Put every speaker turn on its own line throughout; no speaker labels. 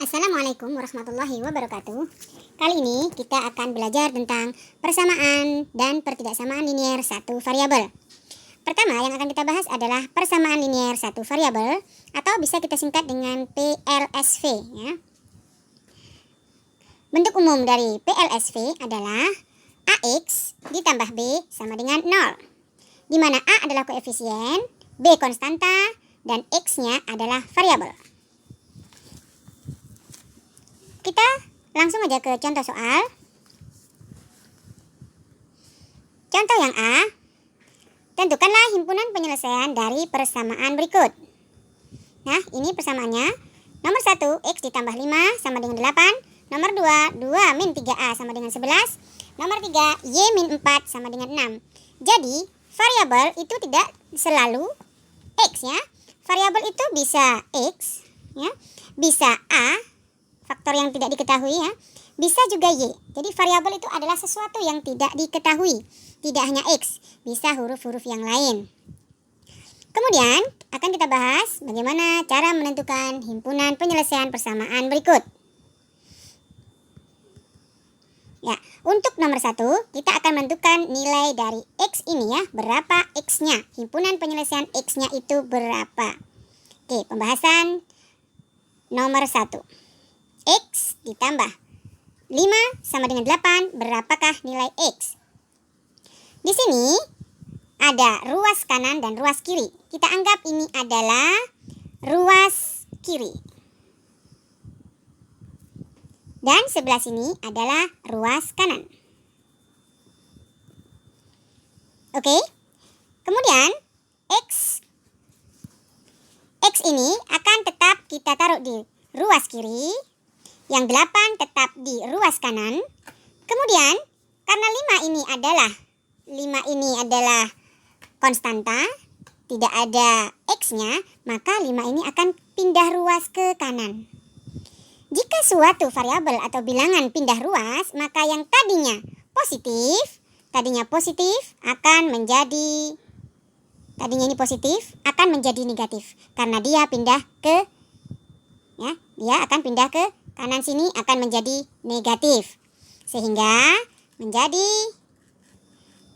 Assalamualaikum warahmatullahi wabarakatuh. Kali ini kita akan belajar tentang persamaan dan pertidaksamaan linier satu variabel. Pertama yang akan kita bahas adalah persamaan linier satu variabel atau bisa kita singkat dengan PLSV ya. Bentuk umum dari PLSV adalah AX ditambah B sama dengan 0, di mana A adalah koefisien, B konstanta, dan X-nya adalah variabel. Kita langsung aja ke contoh soal. Contoh yang A, tentukanlah himpunan penyelesaian dari persamaan berikut. Nah, ini persamaannya. Nomor 1, X ditambah 5 sama dengan 8. Nomor 2, 2 min 3A sama dengan 11. Nomor 3, Y min 4 sama dengan 6. Jadi, variabel itu tidak selalu X ya. Variabel itu bisa X ya, bisa A, faktor yang tidak diketahui ya, bisa juga Y. Jadi variabel itu adalah sesuatu yang tidak diketahui, tidak hanya X, bisa huruf-huruf yang lain. Kemudian akan kita bahas bagaimana cara menentukan himpunan penyelesaian persamaan berikut. Ya, untuk nomor 1 kita akan menentukan nilai dari X ini ya, berapa X-nya, himpunan penyelesaian X-nya itu berapa. Oke, pembahasan nomor 1. X ditambah 5 sama dengan 8, berapakah nilai X? Di sini ada ruas kanan dan ruas kiri. Kita anggap ini adalah ruas kiri. Dan sebelah sini adalah ruas kanan. Oke. Kemudian X ini akan tetap kita taruh di ruas kiri. Yang 8 tetap di ruas kanan. Kemudian karena 5 ini adalah konstanta, tidak ada X-nya, maka 5 ini akan pindah ruas ke kanan. Jika suatu variabel atau bilangan pindah ruas, maka yang tadinya positif akan menjadi negatif karena dia pindah ke dia akan pindah ke kanan, sini akan menjadi negatif, sehingga menjadi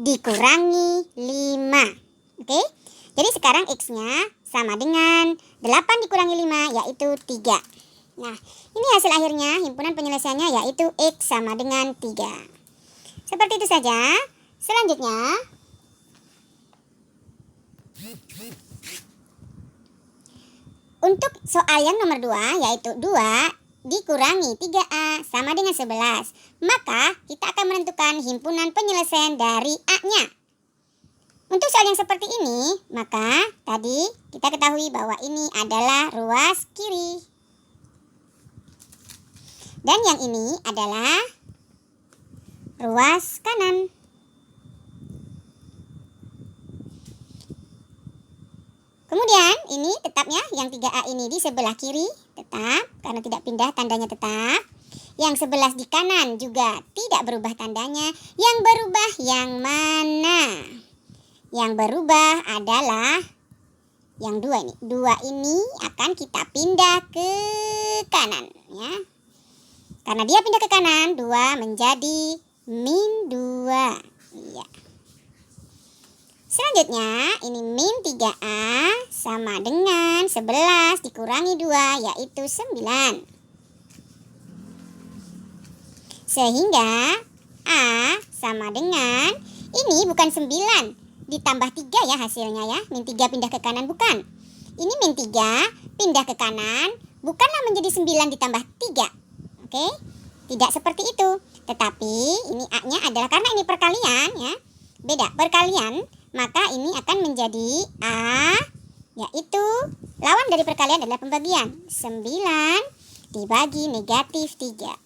dikurangi 5. Oke? Jadi sekarang X-nya sama dengan 8 dikurangi 5, yaitu 3. Nah, ini hasil akhirnya, himpunan penyelesaiannya yaitu X sama dengan 3. Seperti itu saja. Selanjutnya, untuk soal yang nomor 2, yaitu 2 dikurangi 3A sama dengan 11. Maka kita akan menentukan himpunan penyelesaian dari A-nya. Untuk soal yang seperti ini, maka tadi kita ketahui bahwa ini adalah ruas kiri. Dan yang ini adalah ruas kanan. Kemudian ini tetapnya yang 3A ini di sebelah kiri tetap karena tidak pindah, tandanya tetap. Yang 11 di kanan juga tidak berubah tandanya. Yang berubah yang mana? Yang berubah adalah yang 2 ini. 2 ini akan kita pindah ke kanan ya. Karena dia pindah ke kanan, 2 menjadi min 2. Iya. Selanjutnya, ini min 3A sama dengan 11 dikurangi 2, yaitu 9. Sehingga A sama dengan, ini bukan 9 ditambah 3 ya hasilnya ya. Min 3 pindah ke kanan, bukan. Ini min 3 pindah ke kanan, bukanlah menjadi 9 ditambah 3. Oke, tidak seperti itu. Tetapi ini A-nya adalah, karena ini perkalian ya, beda perkalian, maka ini akan menjadi A, yaitu lawan dari perkalian adalah pembagian. 9 dibagi negatif 3.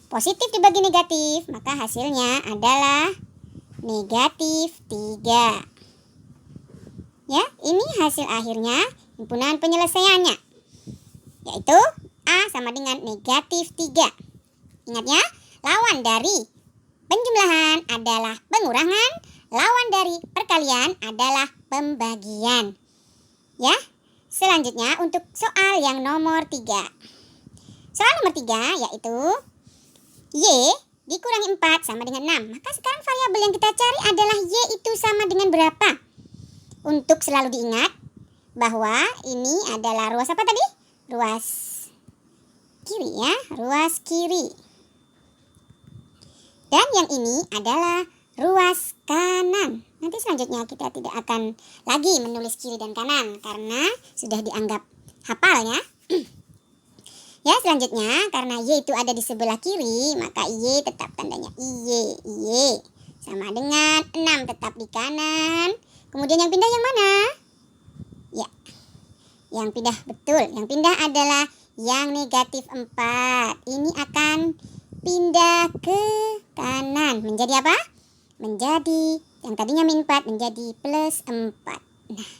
Positif dibagi negatif, maka hasilnya adalah negatif 3. Ya, ini hasil akhirnya himpunan penyelesaiannya, yaitu A sama dengan negatif 3. Ingat ya, lawan dari penjumlahan adalah pengurangan, lawan dari perkalian adalah pembagian. Ya, selanjutnya untuk soal yang nomor 3. Soal nomor 3 yaitu Y dikurangi 4 sama dengan 6. Maka sekarang variabel yang kita cari adalah Y itu sama dengan berapa? Untuk selalu diingat bahwa ini adalah ruas apa tadi? Ruas kiri ya, ruas kiri. Dan yang ini adalah ruas kanan. Nanti selanjutnya kita tidak akan lagi menulis kiri dan kanan karena sudah dianggap hafal ya. Ya, selanjutnya karena Y itu ada di sebelah kiri, maka Y tetap tandanya Y sama dengan 6 tetap di kanan. Kemudian yang pindah yang mana? Ya, yang pindah betul. Yang pindah adalah yang negatif 4. Ini akan pindah ke kanan. Menjadi apa? Menjadi yang tadinya min 4 menjadi plus 4. Nah,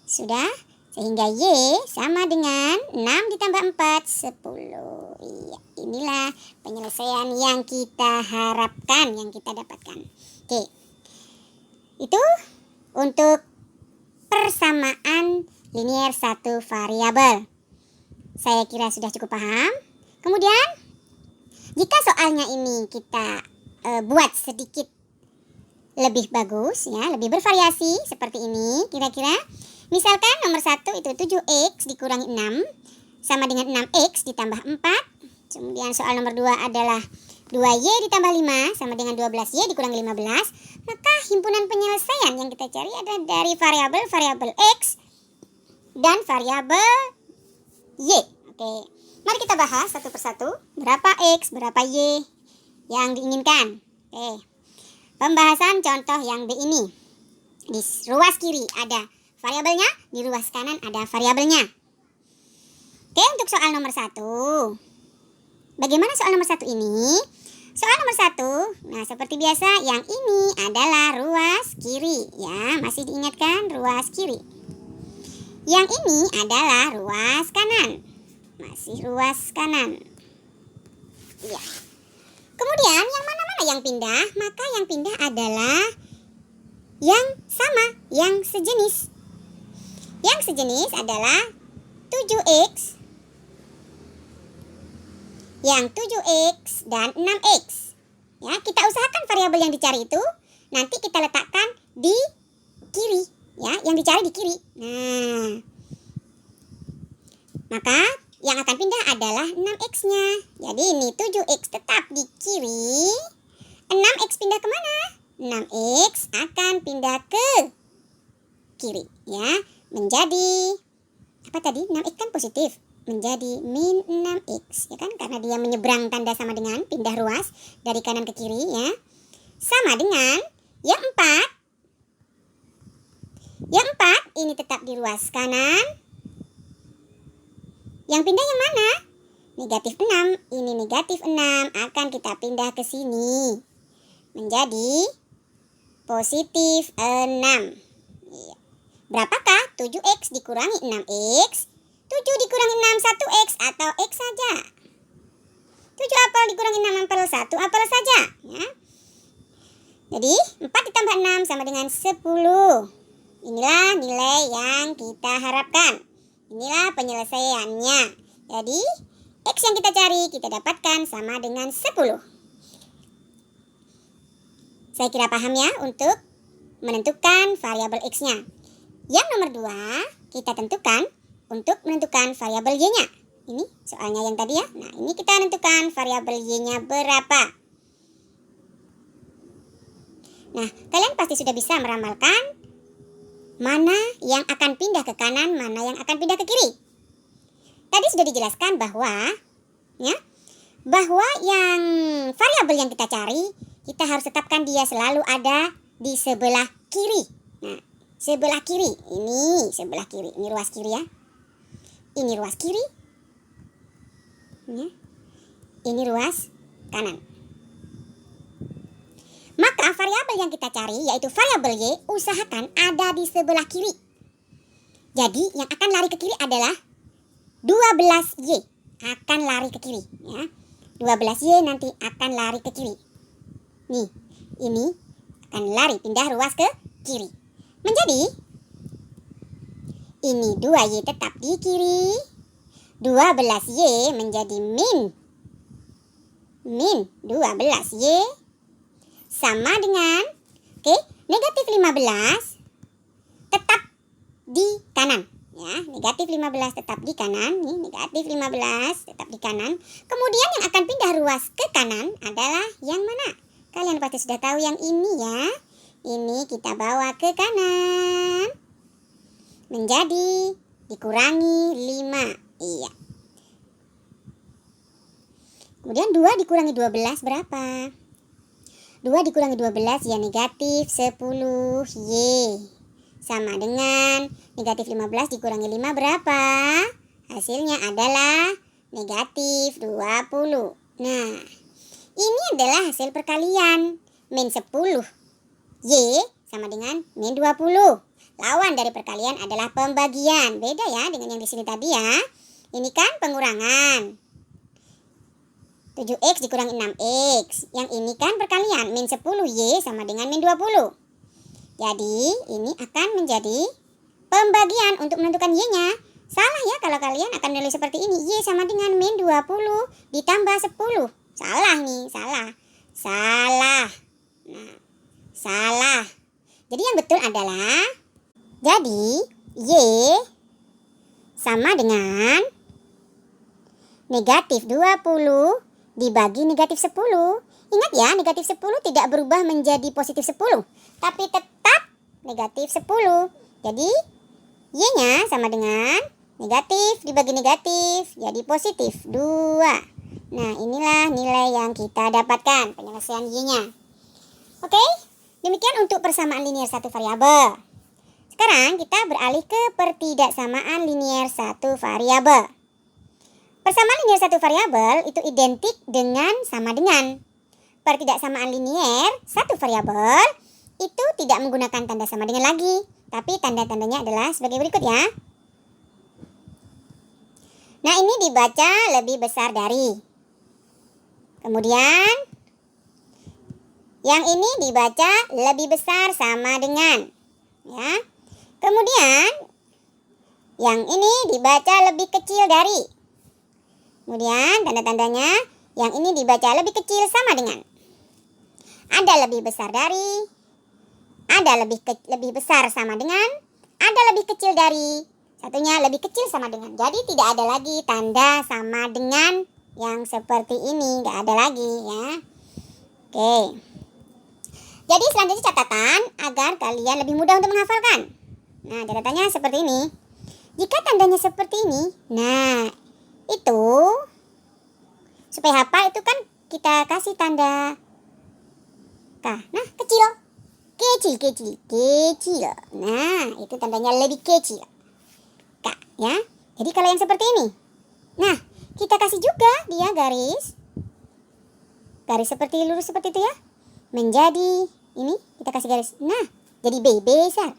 sudah. Sehingga Y sama dengan 6 ditambah 4, 10. Iya, inilah penyelesaian yang kita harapkan, yang kita dapatkan. Oke, itu untuk persamaan linier satu variabel. Saya kira sudah cukup paham. Kemudian, jika soalnya ini kita buat sedikit lebih bagus, ya, lebih bervariasi seperti ini, kira-kira. Misalkan nomor 1 itu 7x dikurangi 6 sama dengan 6x ditambah 4. Kemudian soal nomor 2 adalah 2y ditambah 5 sama dengan 12y dikurangi 15. Maka himpunan penyelesaian yang kita cari adalah dari variabel x dan variabel y. Oke, mari kita bahas satu persatu. Berapa x, berapa y yang diinginkan. Oke, pembahasan contoh yang B ini. Di ruas kiri ada variabelnya, di ruas kanan ada variabelnya. Oke, untuk soal nomor 1. Bagaimana soal nomor 1 ini? Soal nomor 1, nah seperti biasa yang ini adalah ruas kiri. Ya, masih diingatkan ruas kiri. Yang ini adalah ruas kanan. Masih ruas kanan. Ya. Kemudian yang mana-mana yang pindah? Maka yang pindah adalah yang sama, yang sejenis. Yang sejenis adalah 7x, yang 7x dan 6x. Ya, kita usahakan variabel yang dicari itu nanti kita letakkan di kiri, ya, yang dicari di kiri. Nah, maka yang akan pindah adalah 6x-nya. Jadi ini 7x tetap di kiri. 6x pindah kemana? 6x akan pindah ke kiri, ya. Menjadi apa tadi? 6x kan positif. Menjadi min 6x, ya kan? Karena dia menyeberang tanda sama dengan pindah ruas dari kanan ke kiri, ya. Sama dengan yang 4. Yang 4 ini tetap di ruas kanan. Yang pindah yang mana? Negatif 6. Ini negatif 6 akan kita pindah ke sini. Menjadi positif 6. Iya. Berapakah 7x dikurangi 6x? 7 dikurangi 6, 1x atau x saja. 7 apel dikurangi 6 apel, 1 apel saja. Ya. Jadi 4 ditambah 6 sama dengan 10. Inilah nilai yang kita harapkan. Inilah penyelesaiannya. Jadi x yang kita cari kita dapatkan sama dengan 10. Saya kira paham ya untuk menentukan variabel x-nya. Yang nomor 2 kita tentukan untuk menentukan variabel y-nya. Ini soalnya yang tadi ya. Nah, ini kita tentukan variabel y-nya berapa. Nah, kalian pasti sudah bisa meramalkan mana yang akan pindah ke kanan, mana yang akan pindah ke kiri. Tadi sudah dijelaskan bahwa yang variabel yang kita cari, kita harus tetapkan dia selalu ada di sebelah kiri. Nah, sebelah kiri, ini sebelah kiri, ini ruas kiri ya. Ini ruas kiri, ya. Ini ruas kanan. Maka variabel yang kita cari yaitu variabel y usahakan ada di sebelah kiri. Jadi yang akan lari ke kiri adalah 12y akan lari ke kiri, ya. 12y nanti akan lari ke kiri. Nih, ini akan lari pindah ruas ke kiri. Menjadi ini 2y tetap di kiri. 12Y menjadi min 12Y sama dengan negatif 15 tetap di kanan ya. Negatif 15 tetap di kanan. Nih, negatif 15 tetap di kanan. Kemudian yang akan pindah ruas ke kanan adalah yang mana? Kalian pasti sudah tahu yang ini ya. Ini kita bawa ke kanan. Menjadi dikurangi 5. Iya. Kemudian 2 dikurangi 12 berapa? 2 dikurangi 12 ya negatif 10Y. Sama dengan negatif 15 dikurangi 5 berapa? Hasilnya adalah negatif 20. Nah, ini adalah hasil perkalian. Min 10Y sama dengan min 20. Lawan dari perkalian adalah pembagian. Beda ya dengan yang di sini tadi ya. Ini kan pengurangan. 7X dikurangi 6X. Yang ini kan perkalian. Min 10Y sama dengan min 20. Jadi ini akan menjadi pembagian untuk menentukan Y-nya. Salah ya kalau kalian akan menulis seperti ini. Y sama dengan min 20 ditambah 10. Salah nih, salah. Nah, salah. Jadi yang betul adalah, jadi Y sama dengan negatif 20 dibagi negatif 10. Ingat ya, negatif 10 tidak berubah menjadi positif 10, tapi tetap negatif 10. Jadi Y-nya sama dengan negatif dibagi negatif, jadi positif 2. Nah, inilah nilai yang kita dapatkan, penyelesaian Y-nya. Oke, demikian untuk persamaan linier satu variabel. Sekarang kita beralih ke pertidaksamaan linier satu variabel. Persamaan linier satu variabel itu identik dengan sama dengan. Pertidaksamaan linier satu variabel itu tidak menggunakan tanda sama dengan lagi, tapi tanda-tandanya adalah sebagai berikut ya. Nah, ini dibaca lebih besar dari. Kemudian yang ini dibaca lebih besar sama dengan ya. Kemudian yang ini dibaca lebih kecil dari. Kemudian tanda-tandanya yang ini dibaca lebih kecil sama dengan. Ada lebih besar dari, ada lebih besar sama dengan, ada lebih kecil dari, satunya lebih kecil sama dengan. Jadi tidak ada lagi tanda sama dengan yang seperti ini, nggak ada lagi ya. Oke. Jadi selanjutnya catatan agar kalian lebih mudah untuk menghafalkan. Nah, catatannya seperti ini. Jika tandanya seperti ini, nah itu supaya hafal itu kan kita kasih tanda K. Nah, kecil. Nah, itu tandanya lebih kecil. K ya. Jadi kalau yang seperti ini. Nah, kita kasih juga dia garis. Garis seperti lurus seperti itu ya. Menjadi ini kita kasih garis. Nah, jadi B besar.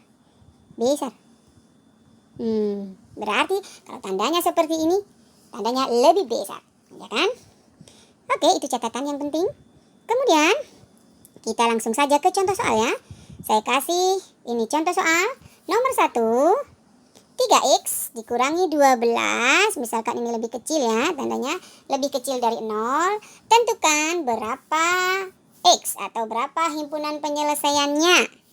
Berarti kalau tandanya seperti ini, tandanya lebih besar, ya kan? Oke, itu catatan yang penting. Kemudian kita langsung saja ke contoh soal ya. Saya kasih ini contoh soal nomor 1. 3X dikurangi 12. Misalkan ini lebih kecil ya, tandanya lebih kecil dari 0. Tentukan berapa X atau berapa himpunan penyelesaiannya.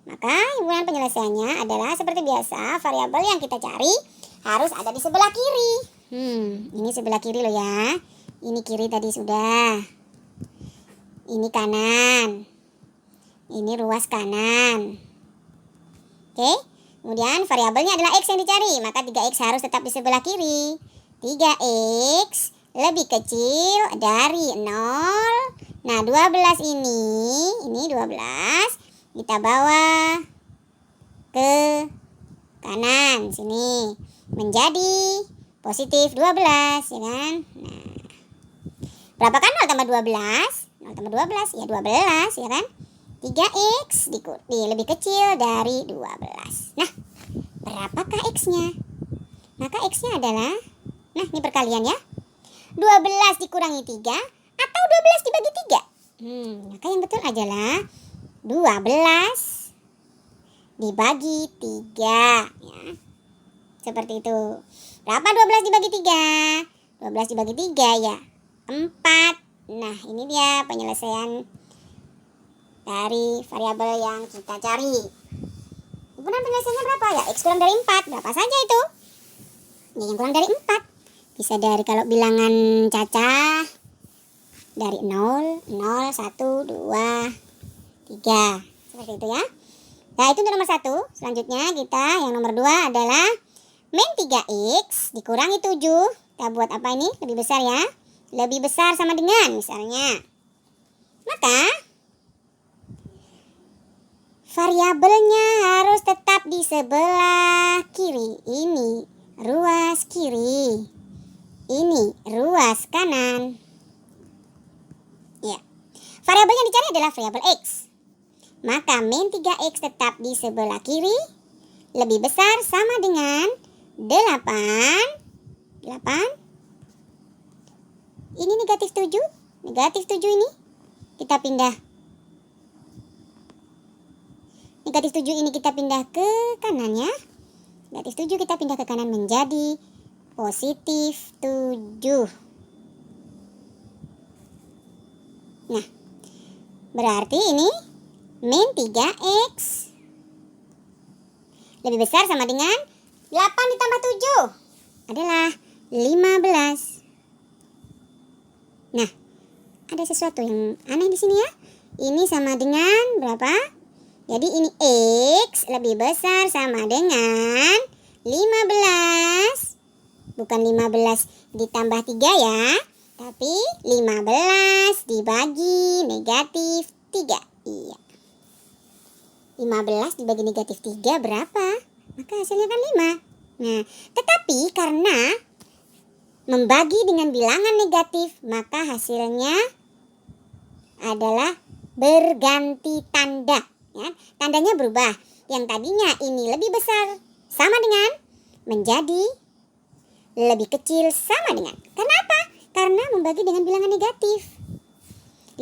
Maka himpunan penyelesaiannya adalah seperti biasa, variabel yang kita cari harus ada di sebelah kiri. Ini sebelah kiri loh ya. Ini kiri tadi sudah. Ini kanan. Ini ruas kanan. Oke. Kemudian variabelnya adalah X yang dicari. Maka 3X harus tetap di sebelah kiri. 3X lebih kecil dari 0. Nah, 12 ini 12 kita bawa ke kanan sini menjadi positif 12 ya kan. Nah, berapa kan 0 tambah 12? 0 tambah 12 ya 12 ya kan. 3X lebih kecil dari 12. Nah, berapakah X-nya? Maka X-nya adalah, nah ini perkalian ya, 12 dikurangi 3 atau 12 dibagi 3. Maka yang betul adalah 12 dibagi 3 ya. Seperti itu. Berapa 12 dibagi 3? 12 dibagi 3 ya 4. Nah, ini dia penyelesaian dari variabel yang kita cari. Kemudian penyelesaiannya berapa ya? X kurang dari 4. Berapa saja itu? Ya, yang kurang dari 4. Bisa dari kalau bilangan cacah dari 0, 0, 1, 2, 3. Seperti itu ya. Nah, itu untuk nomor 1. Selanjutnya kita yang nomor 2 adalah min 3x dikurangi 7. Kita buat apa ini? Lebih besar ya. Lebih besar sama dengan misalnya. Maka variabelnya harus tetap di sebelah kiri. Ini ruas kiri. Ini ruas kanan. Ya. Variabel yang dicari adalah variabel x. Maka min 3x tetap di sebelah kiri. Lebih besar sama dengan 8. Ini negatif 7. Negatif 7 ini kita pindah. Negatif 7 ini kita pindah ke kanan ya. Negatif 7 kita pindah ke kanan menjadi positif 7. Nah, berarti ini min 3x lebih besar sama dengan 8 ditambah 7 adalah 15. Nah, ada sesuatu yang aneh di sini ya. Ini sama dengan berapa? Jadi ini x lebih besar sama dengan 15. Bukan 15 ditambah 3 ya, tapi 15 dibagi negatif 3. Iya. 15 dibagi negatif 3 berapa? Maka hasilnya kan 5. Nah, tetapi karena membagi dengan bilangan negatif, maka hasilnya adalah berganti tanda. Ya, tandanya berubah. Yang tadinya ini lebih besar sama dengan menjadi lebih kecil sama dengan. Kenapa? Karena membagi dengan bilangan negatif.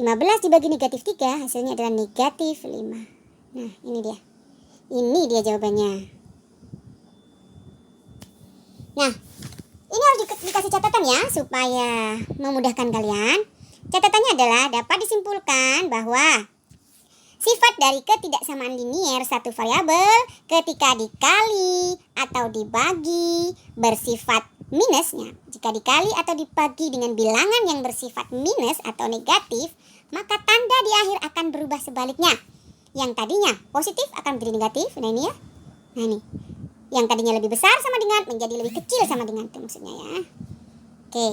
15 dibagi negatif 3 hasilnya adalah negatif 5. Nah, ini dia. Ini dia jawabannya. Nah, ini harus dikasih catatan ya supaya memudahkan kalian. Catatannya adalah dapat disimpulkan bahwa sifat dari ketidaksamaan linier satu variabel ketika dikali atau dibagi bersifat minusnya. Jika dikali atau dibagi dengan bilangan yang bersifat minus atau negatif, maka tanda di akhir akan berubah sebaliknya. Yang tadinya positif akan menjadi negatif. Nah ini ya. Nah ini. Yang tadinya lebih besar sama dengan menjadi lebih kecil sama dengan, itu maksudnya ya. Oke.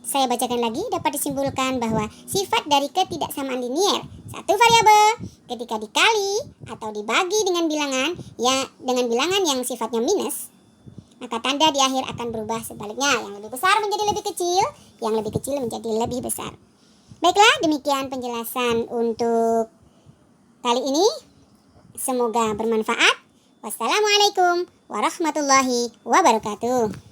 Saya bacakan lagi, dapat disimpulkan bahwa sifat dari ketidaksamaan linier satu variabel ketika dikali atau dibagi dengan bilangan yang sifatnya minus, maka tanda di akhir akan berubah sebaliknya. Yang lebih besar menjadi lebih kecil, yang lebih kecil menjadi lebih besar. Baiklah, demikian penjelasan untuk kali ini. Semoga bermanfaat. Wassalamualaikum warahmatullahi wabarakatuh.